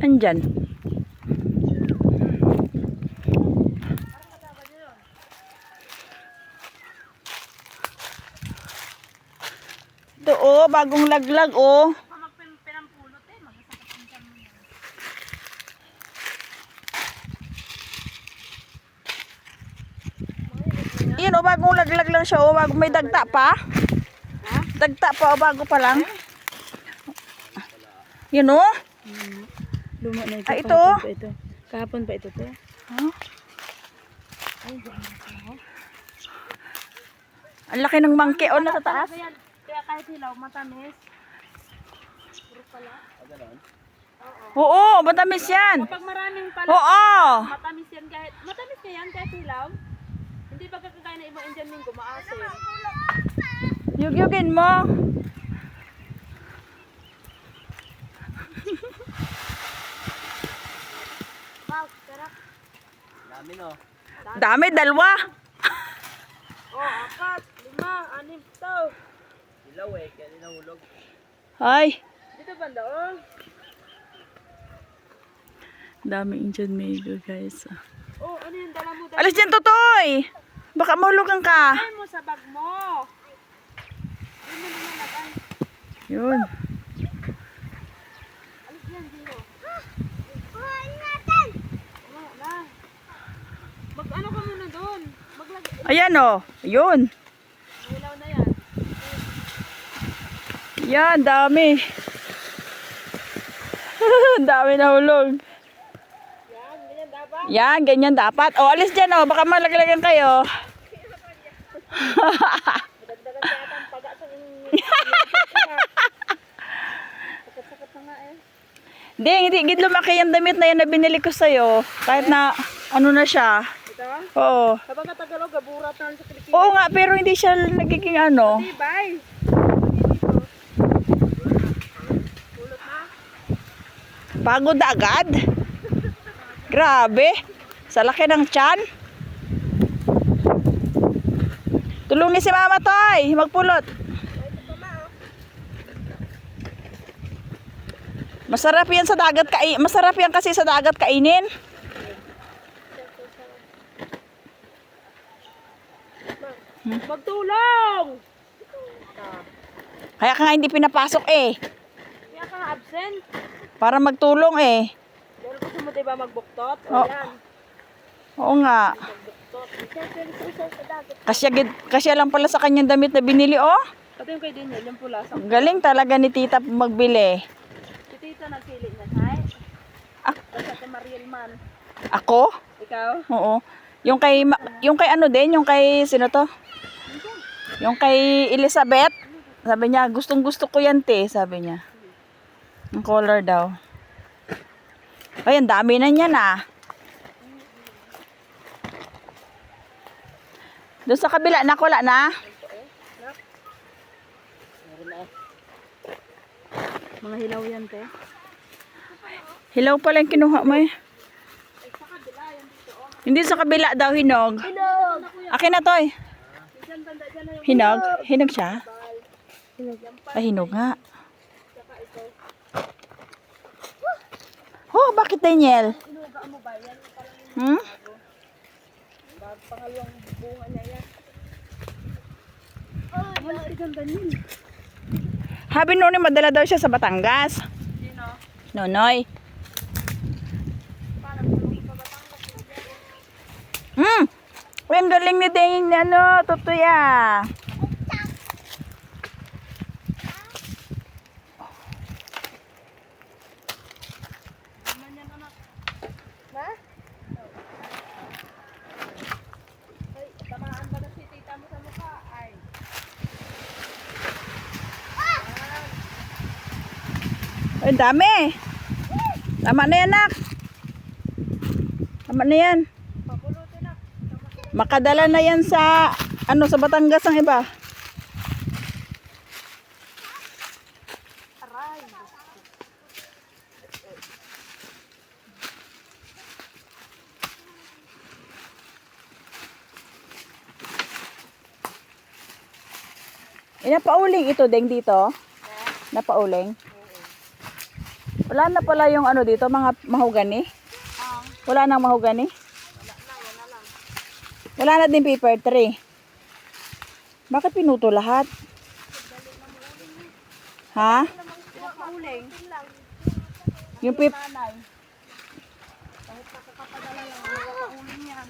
Andyan. Ito oh, bagong laglag oh. Yan oh, bagong laglag lang siya oh, bagong may dagta pa. Dagta pa oh, bago pa lang. Yan oh. Luma na ito. Ay, ito. Kahapon pa ito. Huh? Ang laki ng mangke oh, nasa taas. Kaya kahit hilaw, matamis. Oo, matamis yan. Kapag maraming pala, Oo. matamis yan kahit hilaw. Hindi ba kakakain na ibang Indian Minggo, maasim. Yugyugin mo. Wow, sarap. Dami no. Dami, dalawa. Oh, 4, 5, 6 to. Ilaw eh, kaya nahulog. Ay, Dito banda, oh. dami Indian mango guys. Oh, ano yung dala mo? Alis dyan, Totoy. Baka mahulugan ka. Dala mo sa bag mo. Yun mo naman nagay. Yun. Alis yan, Gino. Kuhain natin. Wala. Mag-ano ka muna doon? Maglagay. Ayan oh. Yun. Ilaw na yan. Yan, dami. Dami na hulog. Yan, ganyan dapat. Yan, ganyan dapat. O, alis dyan o. Baka malaglagan kayo. Madagdagan kaya ang paga sa sakat-sakat na nga eh. Hindi gid lumaki yung damit na yan na binili ko sa'yo. Kahit na, ano na siya. Ito? Oo. Kapag Tagalog, gaburat na lang sa Pilipinas. Oo nga, pero hindi siya nagiging ano. Bye. Pulot na. Pagod agad. Grabe. Sa laki ng tiyan. Tulong ni si Mama Toy. Magpulot. Masarap yan sa dagat masarap yan kasi sa dagat kainin. Magtulong! Kaya ka nga hindi pinapasok eh. Kaya ka nga absent. Para magtulong eh. Dahil gusto mo diba magbuktot? O Oh. yan. Oo nga. Magbuktot. Isa sa dagat. Kasya lang pala sa kanyang damit na binili oh. Pati yung kay Daniel, yung pula sa Galing talaga ni tita magbili. si Tita nagpili na, hay? Ah. Basta si Mariel man. Ako? Ikaw? Oo. Yung kay ano din, yung kay sino to? Yung kay Elizabeth. Sabi niya, gustong-gusto ko yan, te, sabi niya. Ang color daw. Ay, ang dami na niyan ah. Doon sa kabila, nakula na. Mga hilaw yan, te. Hilaw pala yung kinuha mo eh. Hindi sa kabila daw, hinog. Hinog! Akin na to eh. Diyan, banda dyan na yung Hinog? Hinog siya? hinog. Ay, hinog nga. Saka ito. Oh, bakit Daniel? Inuga mo ba? Yan parang yung Hmm? pangalawang bunga niya yan. Wala si Daniel. Habi noon madala daw siya sa Batangas. Sino? Nonoy. Parang tulong sa Batangas. Uy, ang galing ni Dane, ano, tutuya. Naman yan, anak. Ha? Ay, tamaan ba na si tita mo sa mukha? Ay. Ay, dami. Tama na yan, nak. Tama na yan. Papulutin na. Makadala na yan sa, ano, sa Batangas ang iba. Aray. Napauling ito, Deng, dito. Napauling. Wala na pala yung ano dito, mga mahogani. Wala nang mahogani. Wala na din paper tray. Bakit pinuto lahat? Ha? Pinapauling. Yung pip... Kahit nakakapadala lang, magpapauling yan.